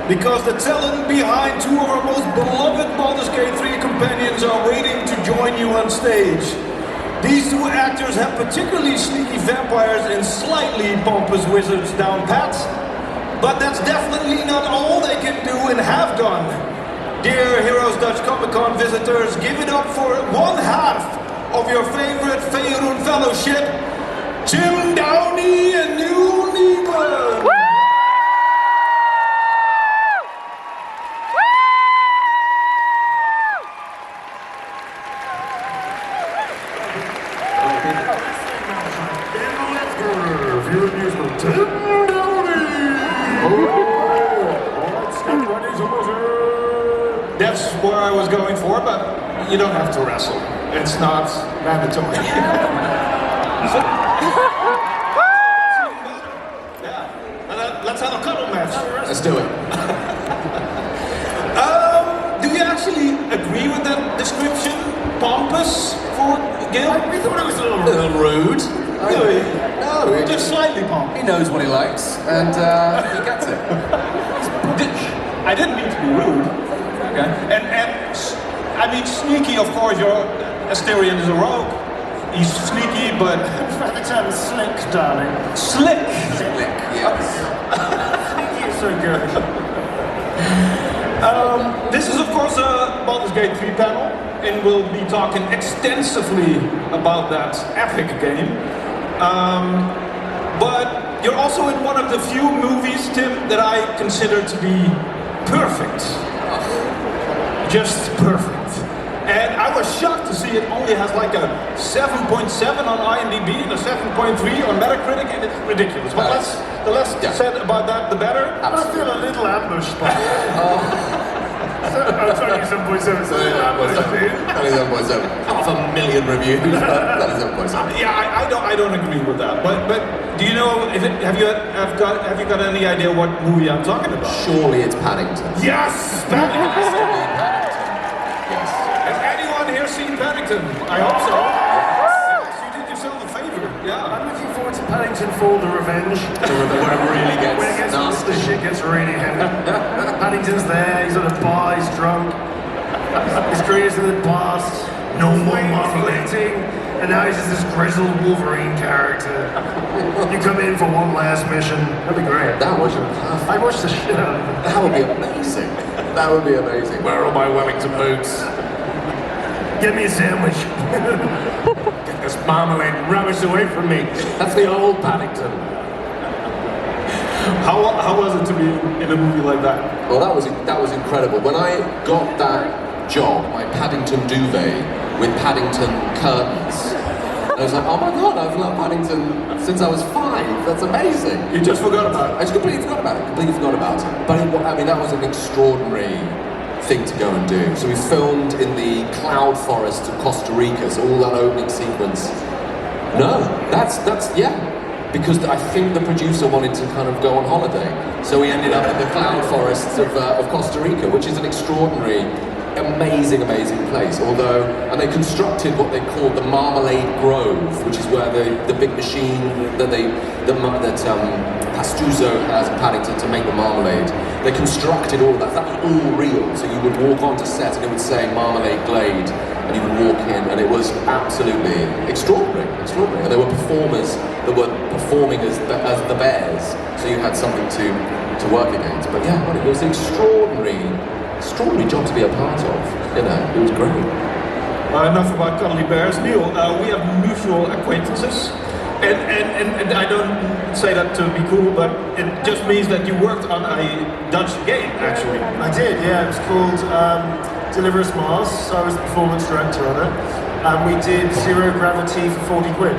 because the talent behind two of our most beloved Baldur's Gate 3 companions are waiting to join you on stage. These two actors have particularly sneaky vampires and slightly pompous wizards down pat, but that's definitely not all they can do and have done. Dear Heroes Dutch Comic Con visitors, give it up for one half of your favorite Faerun Fellowship, Tim Downey and New Neighbor. That's where I was going for, but you don't have to wrestle. It's not mandatory. Yeah. Let's have a cuddle match. Let's do it. Do you actually agree with that description? Pompous for Gil? We thought it was a little rude. No, just slightly pompous. He knows what he likes, and he gets it. I didn't mean to be rude. Okay. And I mean sneaky, of course. Your Asterion is a rogue. He's sneaky, but I prefer the term slick, darling. Slick. Slick, yes. Sneaky is so good. This is, of course, a Baldur's Gate 3 panel, and we'll be talking extensively about that epic game. But you're also in one of the few movies, Tim, that I consider to be perfect. Just perfect. And I was shocked to see it only has like a 7.7 on IMDb and a 7.3 on Metacritic, and it's ridiculous. But the less said about that, the better. I feel a little ambushed by it. I'm sorry, 7.7. Only 7.7. 500,000 reviews. That is 7.7. Yeah, I don't agree with that. But do you know? Have you got any idea what movie I'm talking about? Surely it's Paddington. Yes, Paddington. Yes. Has anyone here seen Paddington? I hope so. Yes, you did yourself a favor. Yeah. I'm looking forward to Paddington Fall: The Revenge. Where it really gets nasty. The shit gets really heavy. Paddington's there, he's at a bar, he's drunk. His career's in the past. No more marketing. And now he's just this grizzled Wolverine character. You come in for one last mission. That'd be great. That was perfect. I watched the shit out of it. That would be amazing. That would be amazing. Where are my Wellington boots? Get me a sandwich. Get this marmalade rubbish away from me. That's the old Paddington. How was it to be in a movie like that? Well, that was incredible. When I got that job, my Paddington duvet with Paddington curtains, I was like, oh my god, I've loved Paddington since I was 5. That's amazing. You just forgot about it. I just completely forgot about it. But I mean, that was an extraordinary thing to go and do. So we filmed in the cloud forest of Costa Rica, so all that opening sequence. No, that's yeah. Because I think the producer wanted to kind of go on holiday. So we ended up in the cloud forests of Costa Rica, which is an extraordinary, amazing place. And they constructed what they called the Marmalade Grove, which is where the big machine that Pastuzo has in Paddington to make the marmalade. They constructed all of that. That was all real. So you would walk onto set and it would say Marmalade Glade, and you would walk in, and it was absolutely extraordinary. And there were performers that were performing as the bears, so you had something to work against. But yeah, it was an extraordinary job to be a part of. You know, it was great. Enough about cuddly bears. Neil, we have mutual acquaintances. And I don't say that to be cool, but it just means that you worked on a Dutch game, actually. I did, yeah. It was called Deliver Us Mars, so I was the performance director on it. And we did Zero Gravity for 40 quid,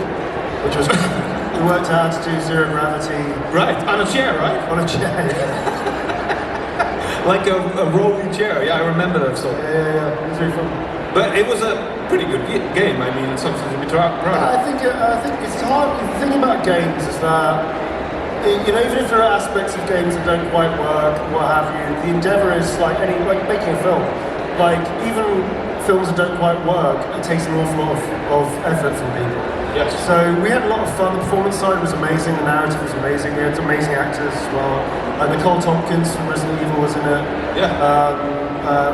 which was we worked out to do Zero Gravity. Right, on a chair, right? On a chair, Like a rolling chair, yeah, I remember that song. Yeah, it was very fun. But it was a pretty good game. I mean, it's something to be proud of. I think it's hard. The thing about games is that, you know, even if there are aspects of games that don't quite work, what have you, the endeavour is like making a film. Like, even films that don't quite work, it takes an awful lot of effort from people. Yes. So we had a lot of fun. The performance side was amazing. The narrative was amazing. We had amazing actors as well. Nicole Tompkins from Resident Evil was in it. Yeah.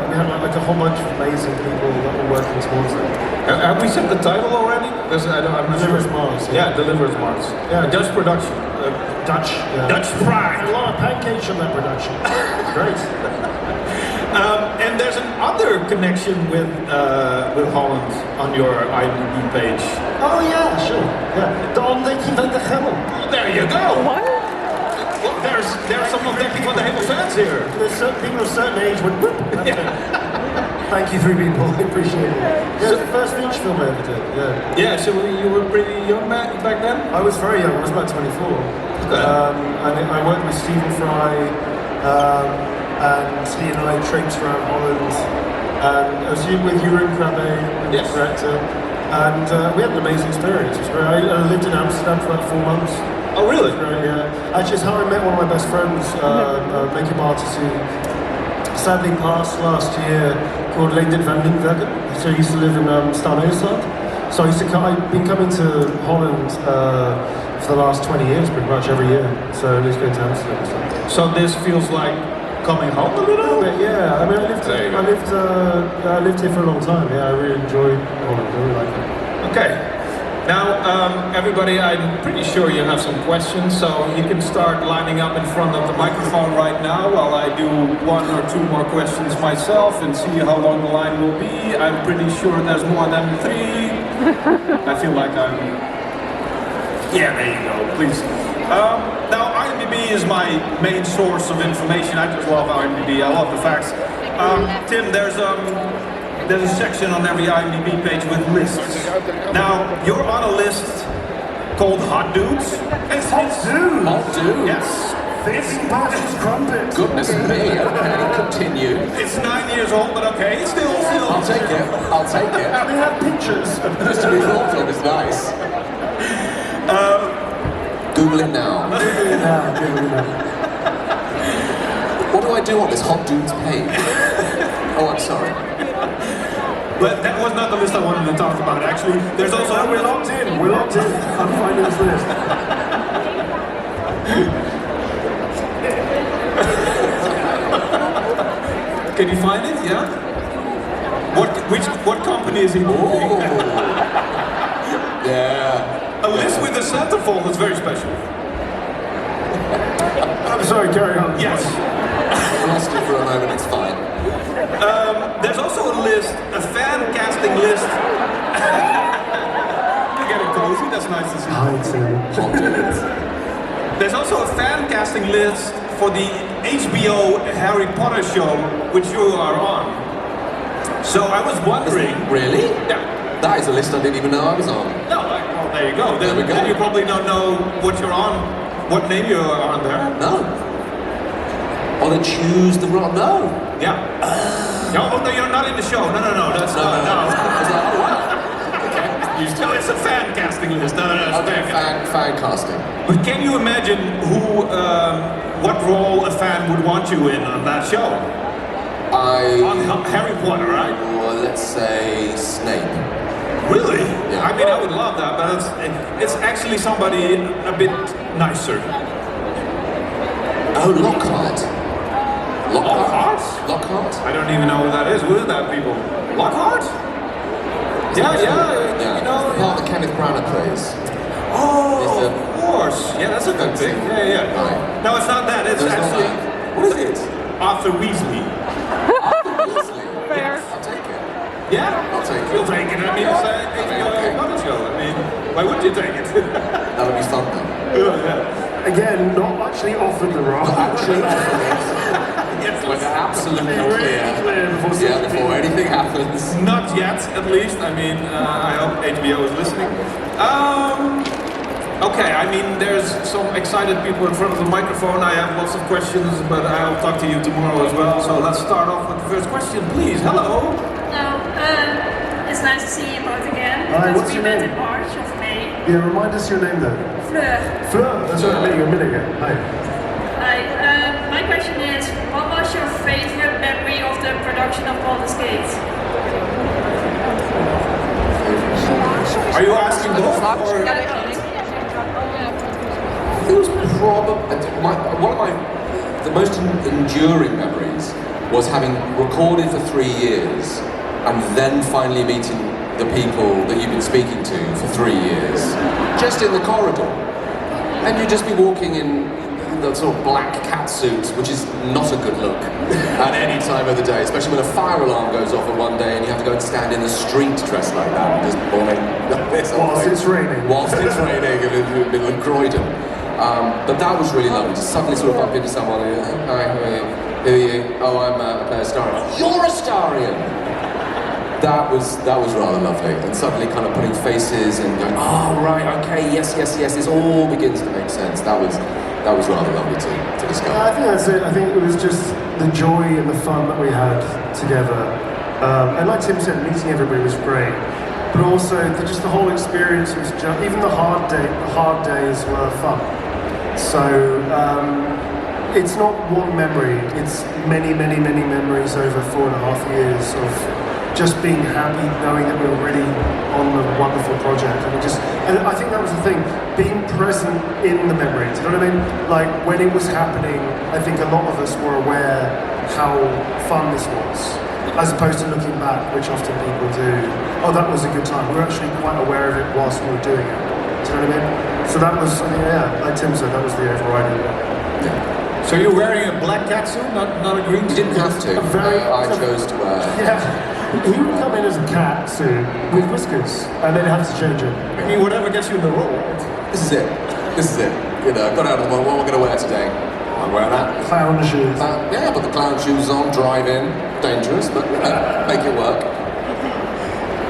We had like a whole bunch of amazing people that were working towards it. Have we said the title already? Because I'm not Deliverance sure. Mars. Yeah, Deliverance Mars. Yeah. A Dutch production. Dutch. Yeah. Dutch pride. A lot of pancakes on that production. Great. And there's another connection with Holland on your IMDb page. Oh yeah, sure. Yeah. De ontdekking van de Gemmel. There you go. What? Well, there's some ontdekking van de Hemel fans here. There's certain people of a certain age would whoop. Thank you, 3 people. I appreciate it. Yeah, it's the first feature film I ever did. Yeah. Yeah. So you were pretty young back then. I was very young. I was about 24. Okay. And I worked with Stephen Fry. And he and I traipsed around Holland, and I was with Jeroen Krabbe, the Yes. director, and we had an amazing experience. It was great. I lived in Amsterdam for about 4 months. Oh, really? Great, yeah. Actually, it's how I met one of my best friends, a makeup artist who sadly passed last year, called Leendert van Lindwegen. So he used to live in Staanhuisland. So I've been coming to Holland for the last 20 years, pretty much every year. So I was going to Amsterdam. So this feels like coming home a little bit. Yeah, I mean, There you go. I lived here for a long time. Yeah, I really enjoyed Holland. I really like it. Okay. Now, everybody, I'm pretty sure you have some questions, so you can start lining up in front of the microphone right now while I do 1 or 2 more questions myself and see how long the line will be. I'm pretty sure there's more than 3. I feel like I'm... Yeah, there you go, please. Now, IMDb is my main source of information. I just love IMDb. I love the facts. Tim, there's a section on every IMDb page with lists. Now, you're on a list called Hot Dudes. It's hot dude. Hot dude. Yes. Facing Parsons Crumpet. Goodness me, okay, continue. It's 9 years old, but okay, still. I'll take it, I'll take it. We have pictures. Just to be thought of is nice. Google it now. What do I do on this Hot Dudes page? Oh, I'm sorry. But that was not the list I wanted to talk about, actually. There's also... No, we're locked in. We're locked in. I'm finding this list. Can you find it? Yeah? What company is he moving? Yeah. A list with a centerfold is very special. I'm sorry, carry on. Yes. I lost you for a moment, it's fine. There's also a list, a fan casting list. You're getting cozy, that's nice to see. Hi, Tim. Hot Dudes. There's also a fan casting list for the HBO Harry Potter show, which you are on. So I was wondering... Really? Yeah. That is a list I didn't even know I was on. No, well, there you go. There we go. Then you probably don't know what you're on, what name you're on there. No. Oh, they choose the wrong. No. Yeah. No, you're not in the show. No, that's No. not. I was like, oh wow. Okay. Used to No, it. it's a fan casting list. No, it's Okay, fan casting. But can you imagine what role a fan would want you in on that show? On Harry Potter, right? Well, let's say Snape. Really? Yeah. I mean, I would love that, but it's actually somebody a bit nicer. Oh, Lockhart. Lockhart? Lockhart? I don't even know who that is. Who is that, people? Lockhart? Yeah. You know. Part that Kenneth Branagh plays. Oh, of course. Yeah, that's a good thing. Yeah. Right. No, it's not that. It's There's not actually. that. What is it? Arthur Weasley. Weasley. Fair. I'll take it. Yeah? I'll take it. You'll take it. I mean, it's a Potter show. I mean, why would you take it? That would be fun then. Yeah. Again, not actually offered the role. Actually, when they're absolutely clear. Before anything happens. Not yet, at least. I mean, I hope HBO is listening. Okay, I mean, there's some excited people in front of the microphone. I have lots of questions, but I'll talk to you tomorrow as well. So let's start off with the first question, please. Hello. It's nice to see you both again. Hi, because what's we your met name? in March of May. Yeah, remind us your name though. Fleur. Fleur, that's what I met you a minute ago. Hi. Hi. My question is, what was your favorite memory of the production of Baldur's Gate? one of the most enduring memories was having recorded for 3 years and then finally meeting the people that you've been speaking to for 3 years, just in the corridor. And you'd just be walking in the sort of black cat suit, which is not a good look at any time of the day, especially when a fire alarm goes off on one day and you have to go and stand in the street dressed like that and just morning like this. Whilst it's raining. Whilst it's raining in the middle of Croydon. But that was really lovely, to suddenly sort of bump into someone and, hi, who are you? Who are you? Oh, I'm a Starian. You're a Starian! That was rather lovely, and suddenly kind of putting faces and going, oh right, okay, yes, this all begins to make sense. That was rather lovely to discover. I think that's it. I think it was just the joy and the fun that we had together. And like Tim said, meeting everybody was great. But also, just the whole experience was just, even the hard days were fun. So, it's not one memory, it's many memories over 4.5 years of just being happy knowing that we were really on a wonderful project. And I think that was the thing, being present in the memories, you know what I mean? Like, when it was happening, I think a lot of us were aware how fun this was, as opposed to looking back, which often people do. Oh, that was a good time. We were actually quite aware of it whilst we were doing it. Do you know what I mean? So that was, I mean, yeah, like Tim said, that was the overriding. Yeah. So you're wearing a black catsuit, not a green? You didn't have to. I chose to wear. Yeah. He would come in as a cat suit with whiskers, and then have to change it. I mean, whatever gets you in the role. This is it. You know, I got out of the one. What am I going to wear today? I'll wear that. Clown shoes. Yeah, put the clown shoes on, drive in. Dangerous, but make it work.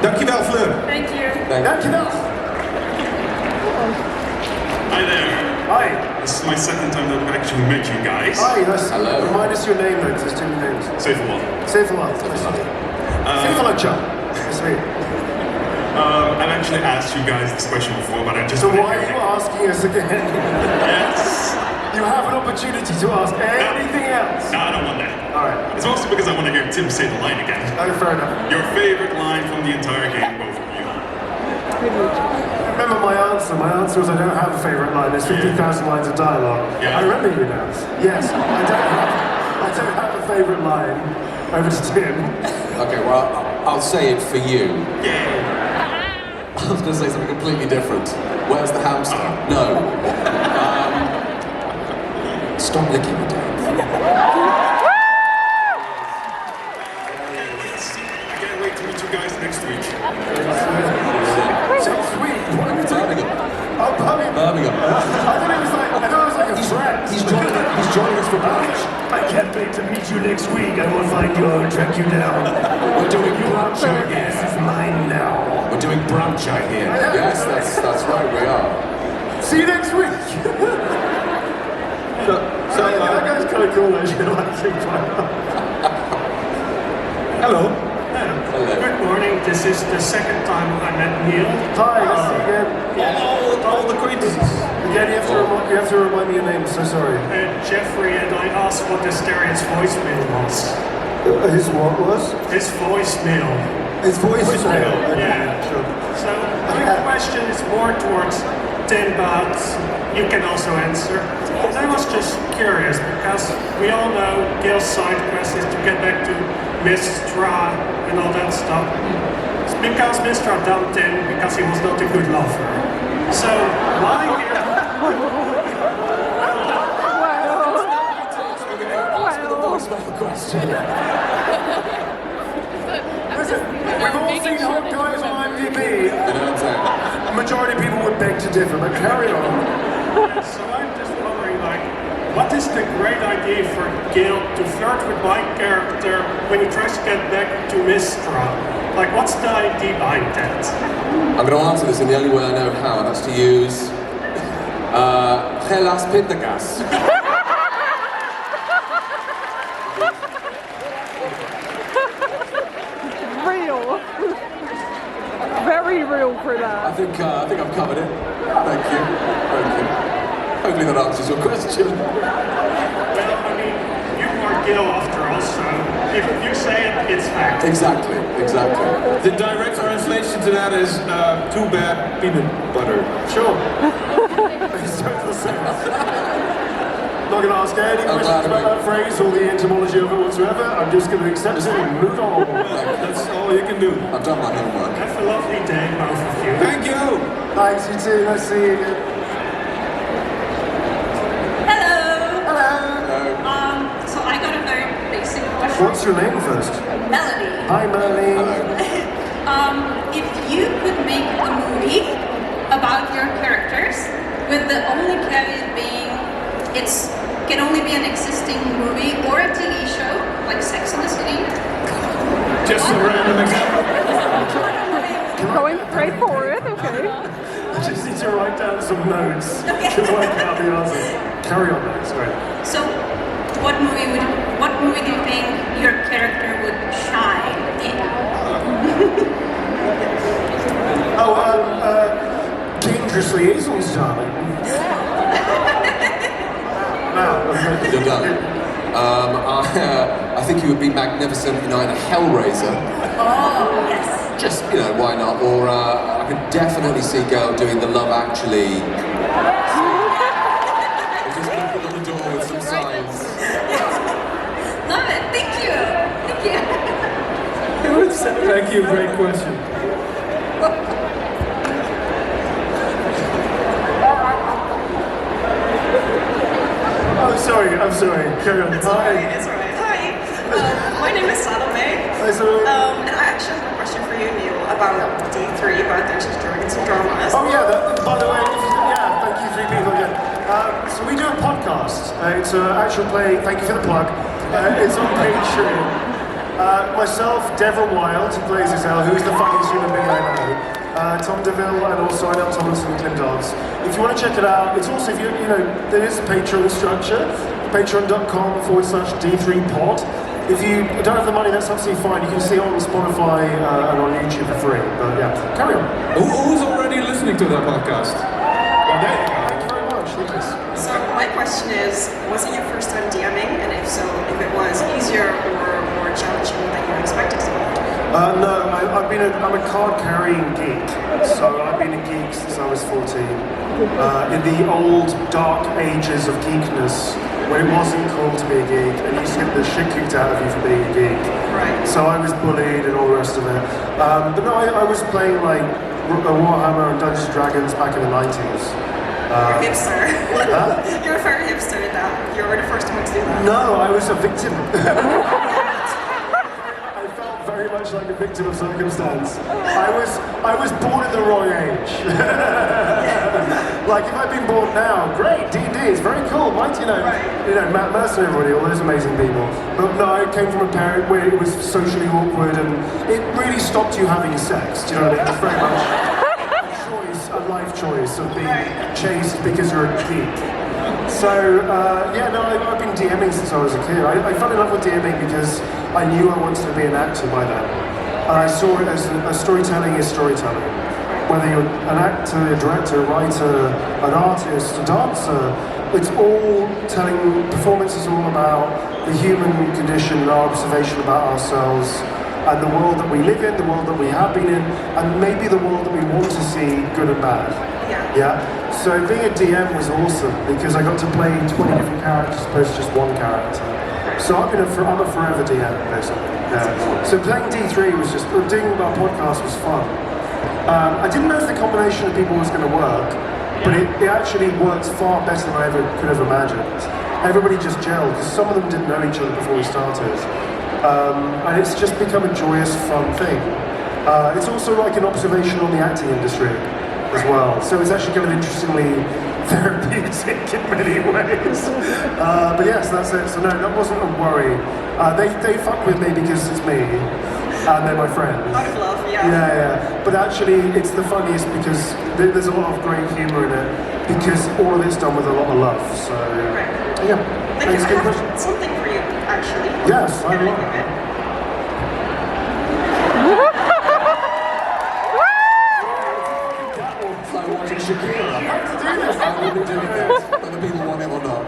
Dankjewel, Fleur. Thank you. Dankjewel. Hi there. Hi. This is my second time that I've actually met you guys. Hi, Hello. Remind us your name though, because there's too many names. Safe for one. Safe a lot. Safe a lot, John. It's me. I've actually asked you guys this question before, but I just... So why are you asking us again? Yes. You have an opportunity to ask anything else. No, I don't want that. Alright. It's mostly because I want to hear Tim say the line again. Oh, fair enough. Your favorite line from the entire game, both of you. Remember my answer. My answer was I don't have a favourite line. There's 50,000 lines of dialogue. Yeah. I remember you now. Yes, I don't have a favourite line. Over to Tim. Okay, well, I'll say it for you. Yeah. I was going to say something completely different. Where's the hamster? No. Stop licking the dog. I can't wait to meet you guys next week. So sweet. What are you doing? Birmingham. Oh, Birmingham. I thought it was like a friend. He's joining us for brunch. I can't wait to meet you next week. I will find you and track you down. We're doing brunch, I hear. This is mine now. We're doing brunch, I hear. Yes, that's right, we are. See you next week. That guy's kind of cool, actually. I like him quite a lot. Hello. Hello. Good morning. This is the second time I met Neil. Hi, again. All the acquaintances. Again, you have to remind me your name, so sorry. Jeffrey, and I asked what the Starian's voicemail was. His what was? His voicemail. His voicemail. Yeah. Sure. So my question is more towards Tim, but you can also answer. And I was just curious because we all know Gil's side quest is to get back to Mistra and all that stuff. It's because Mistra dumped him because he was not a good lover. So why here? We've all seen hot guys on IMDb. You know what I'm saying? Majority of people would beg to differ, but carry on. So I'm just wondering, like, what is the great idea for Gil to flirt with my character when he tries to get back to Mistra? Like, what's the idea behind that? I'm going to answer this in the only way I know how, and that's to use Gelas Pintagas. Real. Very real for that. I think I've covered it. Thank you. Hopefully that answers your question. Well, I mean, you are Gil after all, so if you say it, it's fact. Exactly. The direct translation to that is too bad peanut butter. Sure. It's totally sense. not going to ask any I'm questions glad about that phrase or the etymology of it whatsoever. I'm just going to accept it and move on. That's all you can do. I've done my homework. Have a lovely day, both of you. Thank you. Thanks, you too. Nice to see you again. Hello. Hello. So I got a very basic question. What's your name first? Melody. Hi, Melanie. If you could make a movie about your characters, with the only caveat being it's can only be an existing movie or a TV show, like Sex and the City. Just a random example. Going straight for it, okay. I just need to write down some notes to work out the answer. Carry on, though. Sorry. So, what movie do you think your character would shine in? Dangerously Easels, darling. Now, You're done. I think you would be magnificent in either Hellraiser. Oh, yes. Just, why not? Or I could definitely see Girl doing the Love Actually. Just knocking on the door with some signs. Love it. Thank you. Thank you. Thank you. Great question. oh, sorry. I'm sorry. Carry on. It's alright, it's alright. Hi, my name is Salome. Hi, Salome. And I actually have a question for you, Neil, about D3, about Dungeons, Dragons and Dramas. Oh yeah, by the way, thank you, 3 people again. So we do a podcast. It's an actual play. Thank you for the plug. It's on Patreon. Myself, Devon Wild, who plays Isel, who's the funniest human being I know. Tom DeVille, and also I know Thomas and Tim Dodds. If you want to check it out, it's also, if there is a Patreon structure, patreon.com/D3pod. If you don't have the money, that's absolutely fine. You can see it on Spotify and on YouTube for free. But yeah, carry on. Who's already listening to that podcast? Thank you very much, Lucas. So my question is, was it your first time DMing? And if so, if it was easier or more challenging than you expected? No, I'm a card-carrying geek. So I've been a geek since I was 14. In the old dark ages of geekness, when it wasn't cool to be a geek, and you used to get the shit kicked out of you for being a geek. Right. So I was bullied and all the rest of it. But no, I was playing like Warhammer and Dungeons and Dragons back in the 90s. You're a hipster. You're a very hipster in that. You were the first one to do that. No, I was a victim. I felt very much like a victim of circumstance. I was born in the wrong age. Like if I'd been born now, great, D&D is very cool. Matt Mercer and everybody, all those amazing people. But no, I came from a parent where it was socially awkward and it really stopped you having sex. Do you know what I mean? It's very much a life choice of being chased because you're a geek. So, I've been DMing since I was a kid. I fell in love with DMing because I knew I wanted to be an actor by then. And I saw it as storytelling is storytelling. Whether you're an actor, a director, a writer, an artist, a dancer, it's all telling, performance is all about the human condition and our observation about ourselves and the world that we live in, the world that we have been in, and maybe the world that we want to see, good and bad. Yeah. So being a DM was awesome because I got to play 20 different characters as opposed to just one character. So I'm a forever DM basically. Yeah. So playing D3 was just, doing our podcast was fun. I didn't know if the combination of people was going to work, but it actually works far better than I could have imagined. Everybody just gelled because some of them didn't know each other before we started. And it's just become a joyous, fun thing. It's also like an observation on the acting industry as well. So it's actually kind of interestingly therapeutic in many ways. But yes, that's it. So no, that wasn't a worry. They fuck with me because it's me. And they're my friends. Out of love, yeah. Yeah. But actually, it's the funniest because there's a lot of great humour in it because all of it's done with a lot of love. So, yeah. Thanks, good question. Something for you, actually. Yes, I love it. Like watching Shakira. How to do this? I will be doing this, whether people want it or not.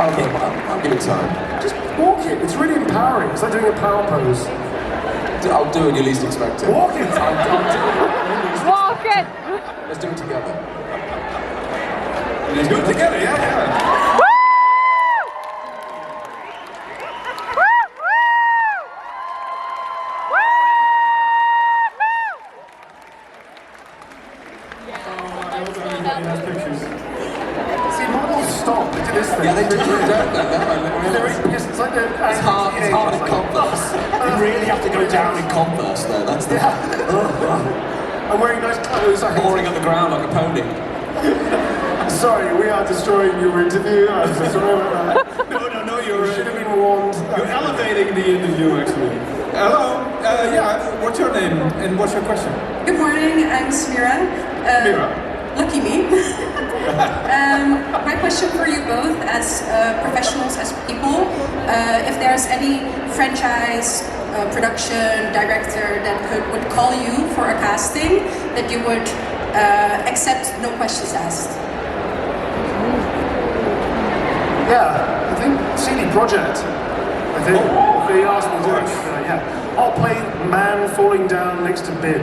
I'll give it time. Just walk it. It's really It's like doing a power pose. I'll do it, you least expect it. Walk it! I'll do it. Walk it! Let's do it together. Let's do it together, yeah. See, models stop to this thing. Yeah, they do it, don't they? It's like the It's hard in Converse. You really have to go down in Converse, though. That's the I'm wearing nice clothes. boring on the ground like a pony. Sorry, we are destroying your interview. I'm so sorry about that. No, You should have been warned. You're elevating the interview, actually. Hello, yeah, what's your name and what's your question? Good morning, I'm Smira. Mira. Lucky me. My question for you both as professionals, as people, if there's any franchise production director that would call you for a casting, that you would accept no questions asked. Yeah, I think CD Projekt. I think if they asked me to, yeah, I'll play man falling down next to bin.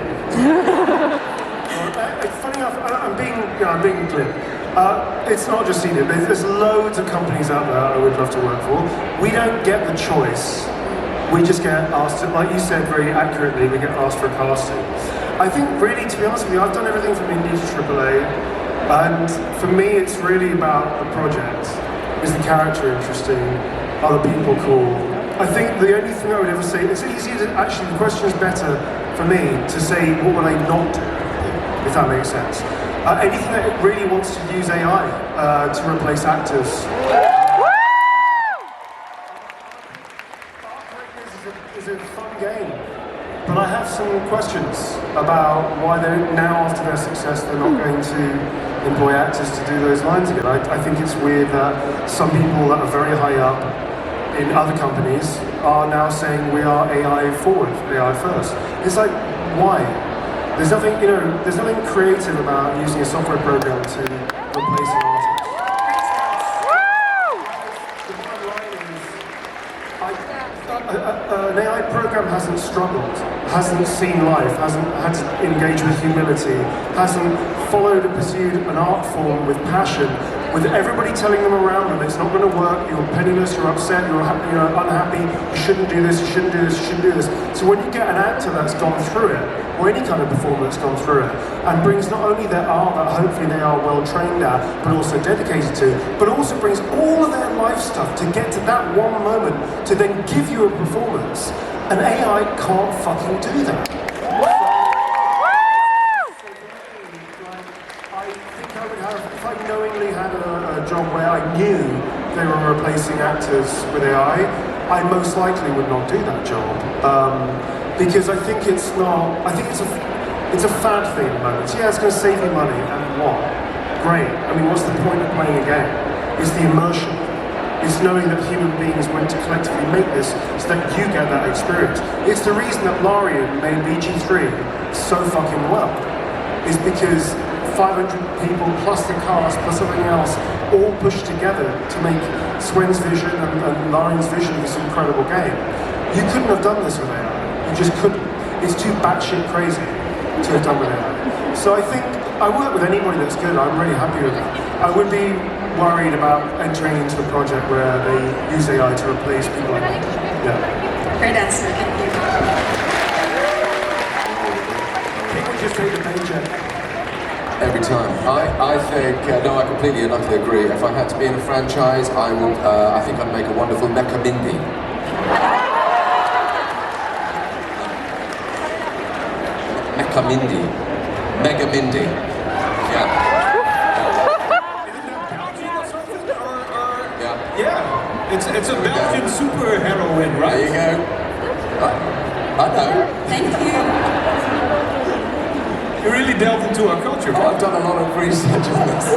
It's funny enough. I'm being clear. It's not just CD. There's loads of companies out there I would love to work for. We don't get the choice. We just get asked to, like you said very accurately, we get asked for a casting. I think really, to be honest with you, I've done everything from indie to AAA, and for me, it's really about the project. Is the character interesting? Are the people cool? I think the only thing I would ever say, it's easier to, actually the question is better for me to say what would I not do, if that makes sense. Anything that really wants to use AI to replace actors. Is a fun game, but I have some questions about why they now, after their success, they're not going to employ actors to do those lines again. I think it's weird that some people that are very high up in other companies are now saying we are AI forward, AI first. It's like, why? There's nothing, there's nothing creative about using a software program to replace an artist. The bottom line is, an AI program hasn't struggled, hasn't seen life, hasn't had to engage with humility, hasn't followed and pursued an art form with passion, with everybody telling them around them it's not going to work, you're penniless, you're upset, you're unhappy, you shouldn't do this, you shouldn't do this, you shouldn't do this. So when you get an actor that's gone through it, or any kind of performer that's gone through it, and brings not only their art that hopefully they are well trained at, but also dedicated to, but also brings all of their life stuff to get to that one moment to then give you a performance, an AI can't fucking do that. I think I would have, if I knowingly had a job where I knew they were replacing actors with AI, I most likely would not do that job. Because I think it's not, I think it's a fad thing at the moment. So yeah, it's going to save you money, and what? Great. I mean, what's the point of playing a game? It's the immersion. It's knowing that human beings went to collectively make this so that you get that experience. It's the reason that Larian made BG3 so fucking well. Is because 500 people plus the cast plus everything else all pushed together to make Swen's vision and Larian's vision of this incredible game. You couldn't have done this with AI. You just couldn't. It's too batshit crazy to have done with AI. So I think I work with anybody that's good. I'm really happy with that. I would be worried about entering into a project where they use AI to replace people like me. Yeah. Great answer, thank you. People just take the paycheck. Every time. I think, no, I completely and utterly agree. If I had to be in a franchise, I would, I think I'd make a wonderful Mecha Mindy. Mecha Mindy. Mega Mindy. Yeah. Yeah, it's a Belgian super heroine, right? There you go. I know. Thank you. You really delved into our culture, Oh, right? I've done a lot of research on this.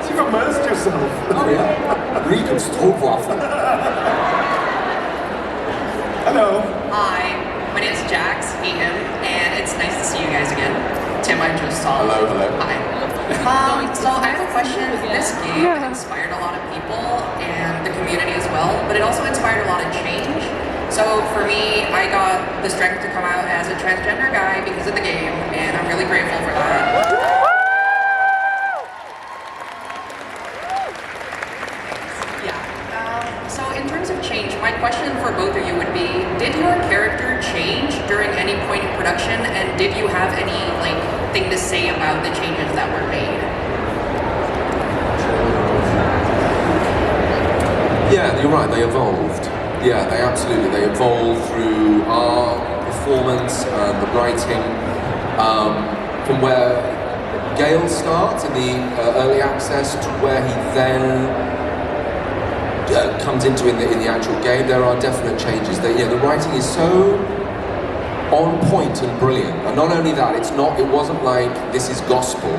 You've immersed yourself. Oh yeah. Reconstruct. Hello. Hi, my name is Jax, meet him, and it's nice to see you guys again. Tim, I just saw. Hello, hello. Hi. So I have a question. This game inspired a lot of people and the community as well, but it also inspired a lot of change. So for me, I got the strength to come out as a transgender guy because of the game, and I'm really grateful for that. So in terms of change, my question for both of you would be, did your character change during any point in production, and did you have any thing to say about the changes that were made? Yeah, you're right, they evolved. Yeah, they absolutely, they evolved through our performance and the writing, from where Gale starts in the early access to where he then comes into in the actual game. There are definite changes. The writing is so on point and brilliant. And not only that, it wasn't like this is gospel.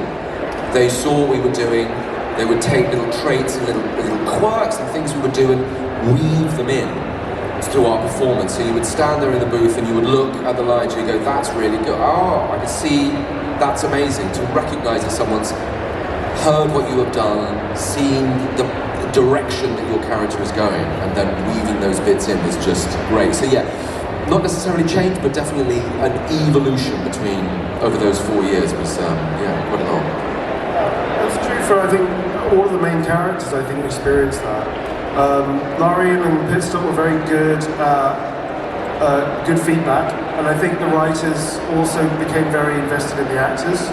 They saw what we were doing. They would take little traits and little quirks and things we would do and weave them in through our performance. So you would stand there in the booth and you would look at the lines and you go, that's really good. Oh, I can see, that's amazing. To recognize that someone's heard what you have done, seen the direction that your character is going, and then weaving those bits in was just great. So yeah, not necessarily change, but definitely an evolution between over those 4 years was quite a lot. That's true for, I think, all of the main characters. I think experienced that. Larian and Pitstop were very good feedback, and I think the writers also became very invested in the actors.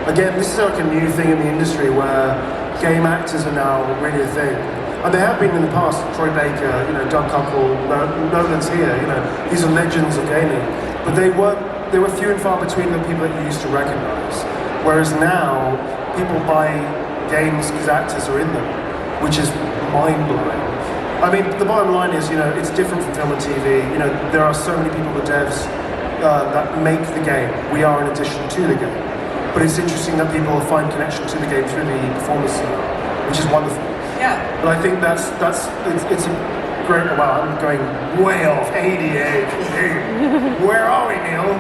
Again, this is like a new thing in the industry where game actors are now really a thing. And they have been in the past. Troy Baker, Doug Cockle, Nolan's here, these are legends of gaming. But they were few and far between the people that you used to recognize. Whereas now, people buy games because actors are in them, which is mind-blowing. I mean, the bottom line is, it's different from film and TV. There are so many people, the devs, that make the game. We are an addition to the game. But it's interesting that people find connection to the game through the performance, which is wonderful. Yeah. But I think it's a great. Wow, I'm going way off. 88. Where are we, Neil?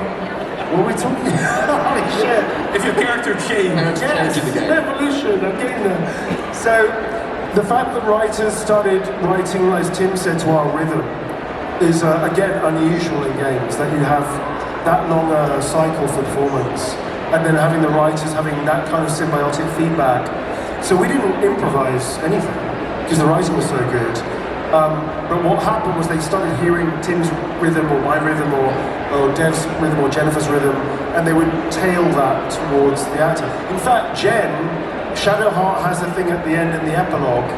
What are we talking about? Holy shit! If your character changed, yes, evolution. I'm getting there. So the fact that writers started writing, as Tim said, to our rhythm is again unusual in games. That you have that long a cycle for performance. And then having the writers having that kind of symbiotic feedback. So we didn't improvise anything, because the writing was so good. But what happened was they started hearing Tim's rhythm, or my rhythm, or Dev's rhythm, or Jennifer's rhythm, and they would tail that towards the actor. In fact, Jen, Shadowheart has a thing at the end in the epilogue,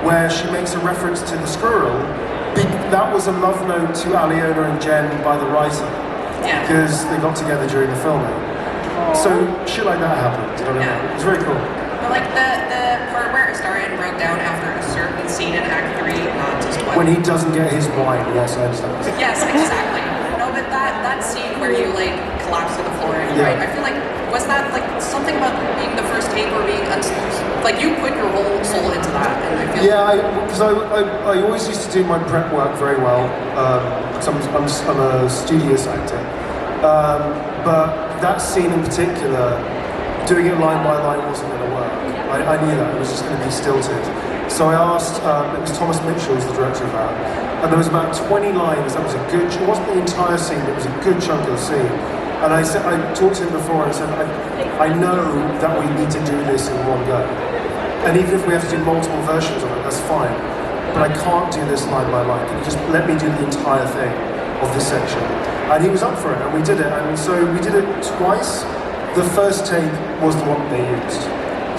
where she makes a reference to the squirrel. That was a love note to Aliona and Jen by the writer, because they got together during the filming. So shit like that happened. It's very cool. But the part where Astarion broke down after a certain scene in Act 3, not just one. When he doesn't get his wine, yes, I understand. Yes, exactly. No, but that scene where you collapse to the floor, right? I feel like, was that something about being the first take or being you put your whole soul into that, and I feel because I always used to do my prep work very well. Because I'm a studious actor, but that scene in particular, doing it line by line wasn't going to work. I knew that, it was just going to be stilted. So I asked, it was Thomas Mitchell who's the director of that, and there was about 20 lines, that was a good, it wasn't the entire scene, it was a good chunk of the scene. And I talked to him before and I said, I know that we need to do this in one go. And even if we have to do multiple versions of it, that's fine. But I can't do this line by line. Can you just let me do the entire thing of this section? And he was up for it, and we did it. And so we did it twice. The first take was the one they used.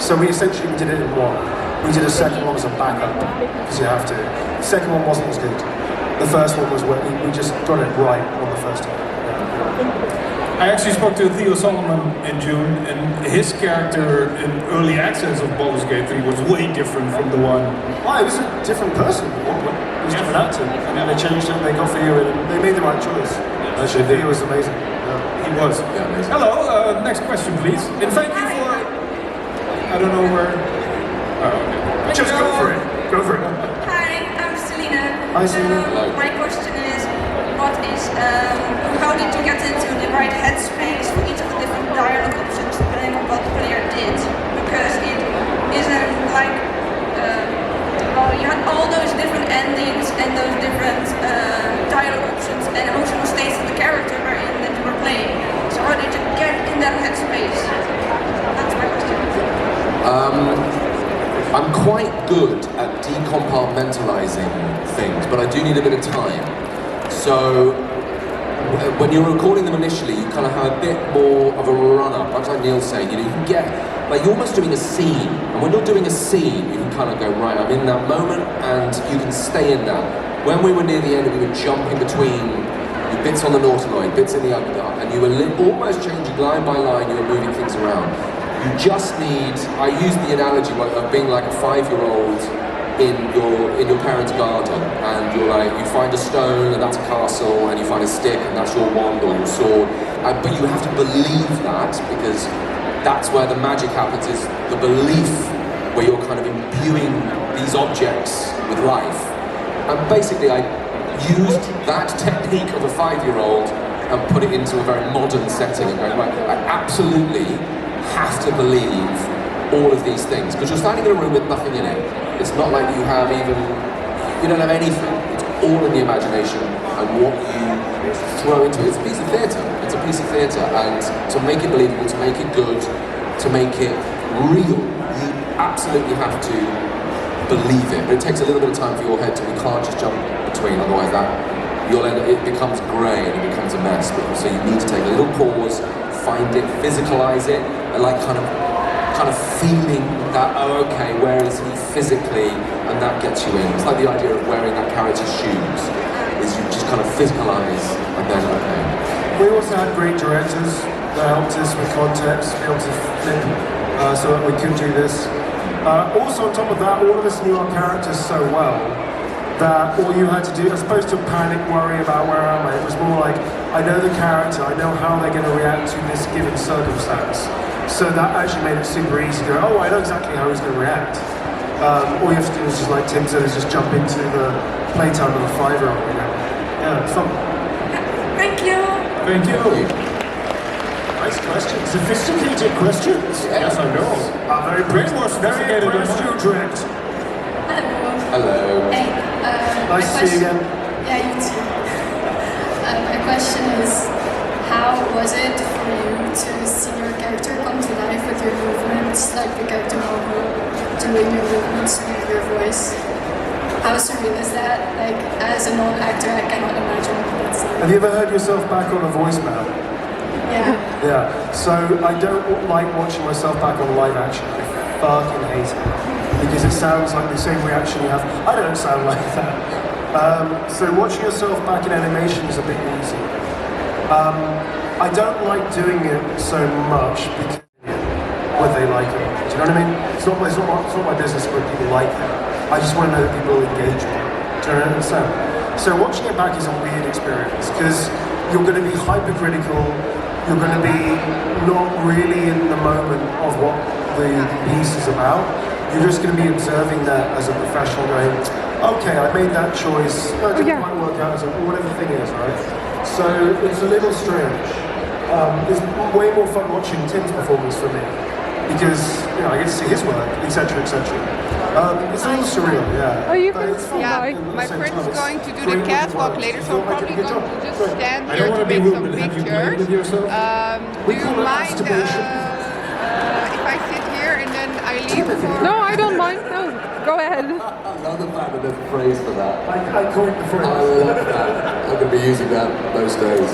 So we did it in one. We did a second one as a backup, because you have to. The second one wasn't as good. The first one was where we just got it right on the first take. I actually spoke to Theo Solomon in June, and his character in early access of Baldur's Gate 3 was way different from the one. It was a different person. It was a different actor. And then they changed it, and they got for you, and they made the right choice. Actually, Theo was amazing. He was. Hello, next question, please. And thank you for... I don't know where... Just go for it. Go for it. Hi, I'm Selena. Hi, Selena. My question is, how did you get into the right headspace for each of the different dialogue options depending on what the player did? Because it isn't like, you had all those different endings and those different dialogue options I'm quite good at decompartmentalizing things, but I do need a bit of time. So when you're recording them initially, you kind of have a bit more of a run-up, much like Neil's saying, you know, you can get, like you're almost doing a scene, and when you're doing a scene, you can kind of go, right, I'm in that moment, and you can stay in that. When we were near the end, we were jumping between bits on the Nautiloid, bits in the underdark, and you were almost changing line by line, you were moving things around. You just need, I use the analogy of being like a 5-year-old in your parents' garden, and you're like, you find a stone and that's a castle, and you find a stick and that's your wand or your sword, but you have to believe that, because that's where the magic happens, is the belief where you're kind of imbuing these objects with life. And basically I used that technique of a 5-year-old and put it into a very modern setting and going, right, I absolutely have to believe all of these things, because you're standing in a room with nothing in it. It's not like you have you don't have anything. It's all in the imagination and what you throw into it. It's a piece of theatre. It's a piece of theatre, and to make it believable, to make it good, to make it real, you absolutely have to believe it. But it takes a little bit of time for your head to, you can't just jump between, otherwise it becomes grey and it becomes a mess. So you need to take a little pause, find it, physicalize it, and like kind of feeling that, oh okay, where is he physically, and that gets you in. It's like the idea of wearing that character's shoes, is you just kind of physicalize, and then okay. We also had great directors that helped us with context, helped us flip, so that we could do this. Also on top of that, all of us knew our characters so well that all you had to do, as opposed to panic, worry about where am I, it was more like, I know the character, I know how they're going to react to this given circumstance. So that actually made it super easy to go, oh, I know exactly how he's going to react. All you have to do is just, like Tim said, is just jump into the playtime of a 5-year-old. Yeah, it's fun. Thank you. Thank you. Nice questions. Sophisticated questions. Yes, I know. Very impressed you, Direct. Hello. Hey, Nice to see you again. Yeah, you too. My question is, how was it for you to see your character come to life with your movements, like the character model, doing your movements with your voice? How surreal is that? Like, as a non-actor, I cannot imagine what it's like. Have you ever heard yourself back on a voicemail? Yeah. Yeah. So I don't like watching myself back on live action. I fucking hate it. Because it sounds like the same reaction you have. I don't sound like that. So watching yourself back in animation is a bit easy. I don't like doing it so much because whether they like it or not. Do you know what I mean? It's not my business whether people like it. I just want to know that people engage with it. Do you understand? So watching it back is a weird experience because you're going to be hypercritical. You're going to be not really in the moment of what the piece is about. You're just going to be observing that as a professional going, okay, I made that choice. No, it didn't quite work out as whatever the thing is, right? So it's a little strange. It's way more fun watching Tim's performance for me because I get to see his work, etc., etc. It's a little surreal, yeah. Oh, you can see. Yeah, my friend's going to do the catwalk later, so I'm probably going to just stand here to make some pictures. Do you mind if I sit here and then I leave? No, I don't mind. No, go ahead. I love the fact that there's a phrase for that. I coined the phrase. I love that. I'm going to be using that most days.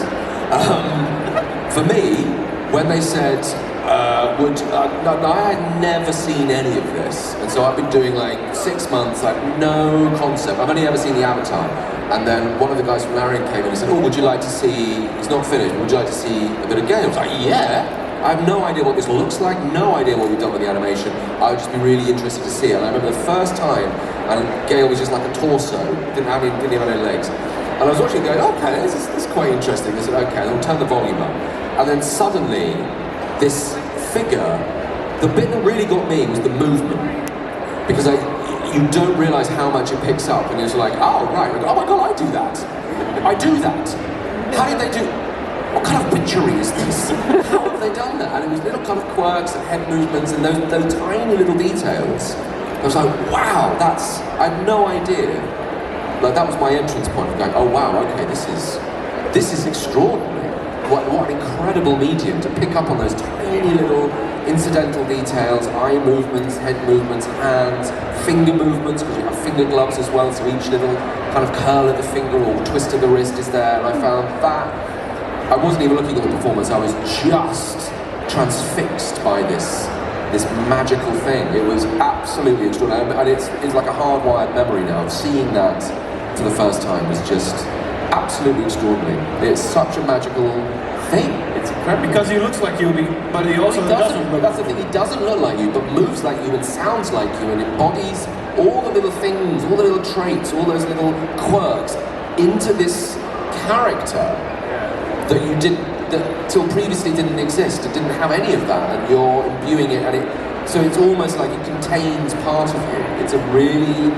For me, when they said, I had never seen any of this, and so I've been doing like 6 months, like no concept. I've only ever seen the Avatar, and then one of the guys from Larian came in and said, "Oh, would you like to see? It's not finished. Would you like to see a bit of game?" I was like, "Yeah." I have no idea what this looks like, no idea what we've done with the animation. I would just be really interested to see it. And I remember the first time, and Gail was just like a torso, didn't have any legs. And I was watching it going, okay, this is quite interesting. I said, okay, I'll turn the volume up. And then suddenly, this figure, the bit that really got me was the movement. Because you don't realise how much it picks up. And it's like, oh, right, oh my God, I do that. I do that. How did they do? What kind of witchery is this? How have they done that? And it was little kind of quirks and head movements and those tiny little details. I was like, wow, I had no idea. Like that was my entrance point of going, oh wow, okay, this is extraordinary. What an incredible medium to pick up on those tiny little incidental details, eye movements, head movements, hands, finger movements, because we have finger gloves as well, so each little kind of curl of the finger or twist of the wrist is there, and I found that, I wasn't even looking at the performance, I was just transfixed by this magical thing. It was absolutely extraordinary, and it's like a hardwired memory now. Seeing that for the first time was just absolutely extraordinary. It's such a magical thing. It's incredible. Because he looks like you, but he also doesn't look. That's the thing, he doesn't look like you, but moves like you and sounds like you and embodies all the little things, all the little traits, all those little quirks into this character that you didn't, that till previously didn't exist. It didn't have any of that, and you're imbuing it, and so it's almost like it contains part of you. It's a really,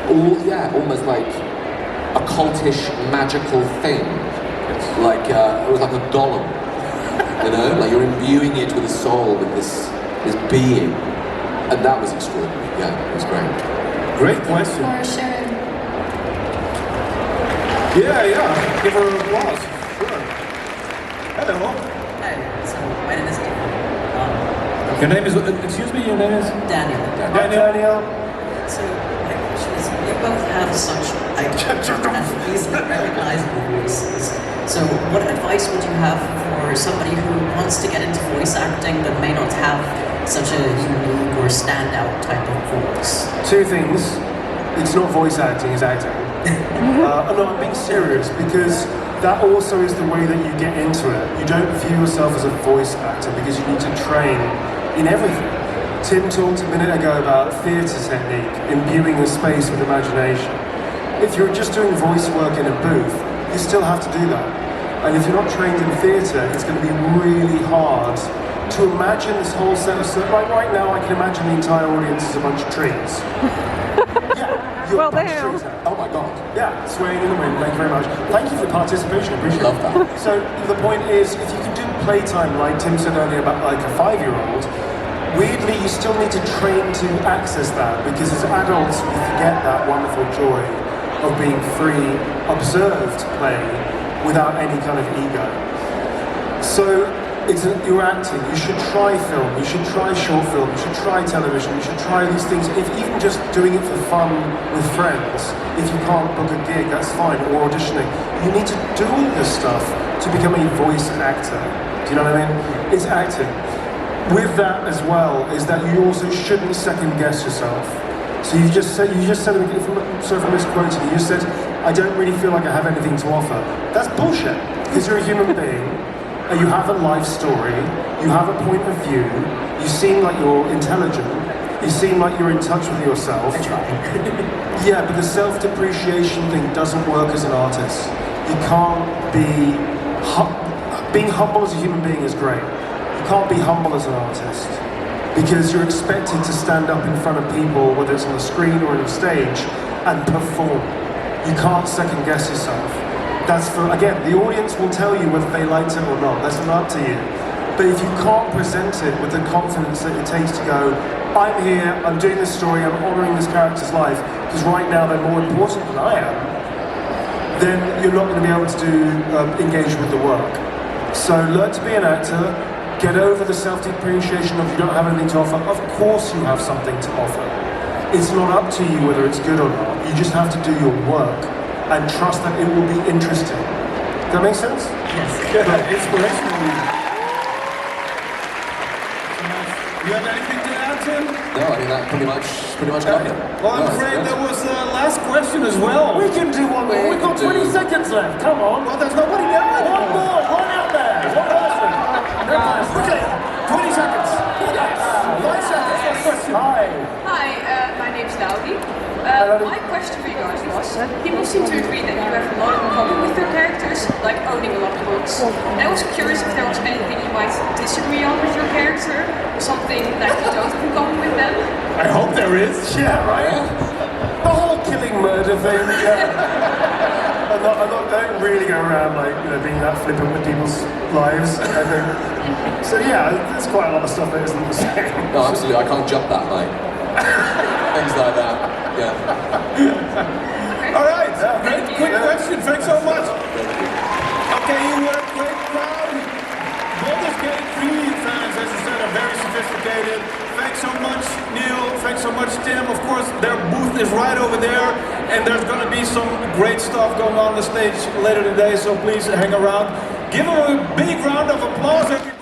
almost like a cultish, magical thing. Like it was like a golem, you know, like you're imbuing it with a soul, with this being, and that was extraordinary. Yeah, it was great. Great question. For sharing. Yeah, give her an applause. Sure. Hello. Hi, so my name is Your name is, excuse me, your name is? Daniel. Daniel. So my question is, you both have such easily recognizable voices. So what advice would you have for somebody who wants to get into voice acting but may not have such a unique or standout type of voice? Two things. It's not voice acting, it's acting. No, I'm being serious, because that also is the way that you get into it. You don't view yourself as a voice actor because you need to train in everything. Tim talked a minute ago about theatre technique, imbuing the space with imagination. If you're just doing voice work in a booth, you still have to do that. And if you're not trained in theatre, it's going to be really hard to imagine this whole set of stuff. Like right now, I can imagine the entire audience as a bunch of trees. Well, damn. Oh my God. Yeah, swaying in the wind, thank you very much. Thank you for the participation, appreciate it. Love that. So the point is, if you can do playtime, like Tim said earlier about like a 5-year-old, weirdly you still need to train to access that, because as adults we forget that wonderful joy of being free, observed play without any kind of ego. So you're acting, you should try film, you should try short film, you should try television, you should try these things, if even just doing it for fun with friends. If you can't book a gig, that's fine, or auditioning. You need to do all this stuff to become a voice actor. Do you know what I mean? It's acting. With that as well, is that you also shouldn't second guess yourself. So you just said, sorry for misquoting, you just said, I don't really feel like I have anything to offer. That's bullshit, because you're a human being, and you have a life story, you have a point of view, you seem like you're intelligent, you seem like you're in touch with yourself. I try. Yeah, but the self-depreciation thing doesn't work as an artist. You can't be... being humble as a human being is great. You can't be humble as an artist, because you're expected to stand up in front of people, whether it's on the screen or on a stage, and perform. You can't second guess yourself. That's for, again, the audience will tell you whether they liked it or not. That's not up to you. But if you can't present it with the confidence that it takes to go, I'm here, I'm doing this story, I'm honouring this character's life, because right now they're more important than I am, then you're not going to be able to engage with the work. So learn to be an actor, get over the self-depreciation of you don't have anything to offer. Of course you have something to offer. It's not up to you whether it's good or not. You just have to do your work and trust that it will be interesting. Does that make sense? Yes. Yeah, inspirational. You have anything to add, Tim? No, I think that pretty much covered it. Well, I'm afraid there was a last question as well. We can do one more. We've got 20 seconds left. Come on. Well, there's nobody there. One more. One out there. One person. Quickly. 20 seconds. Yes. 5 seconds. Last question. Hi. Hi, my name's Dowdy. My question for you guys was, people seem to agree that you have a lot in common with your characters, like owning a lot of books. And I was curious if there was anything you might disagree on with your character, something that you don't have in common with them. I hope there is. Yeah, right? The whole killing murder thing, yeah. I don't really go around like, being that flippant with people's lives, I think. So yeah, there's quite a lot of stuff that isn't the same. No, absolutely, I can't jump that high. Things like that, yeah. All right, great, quick question, thanks so much. Okay, you were a great crowd. Baldur's Gate 3 fans, as you said, are very sophisticated. much, Tim. Of course, their booth is right over there, and there's going to be some great stuff going on the stage later today, so please hang around. Give them a big round of applause.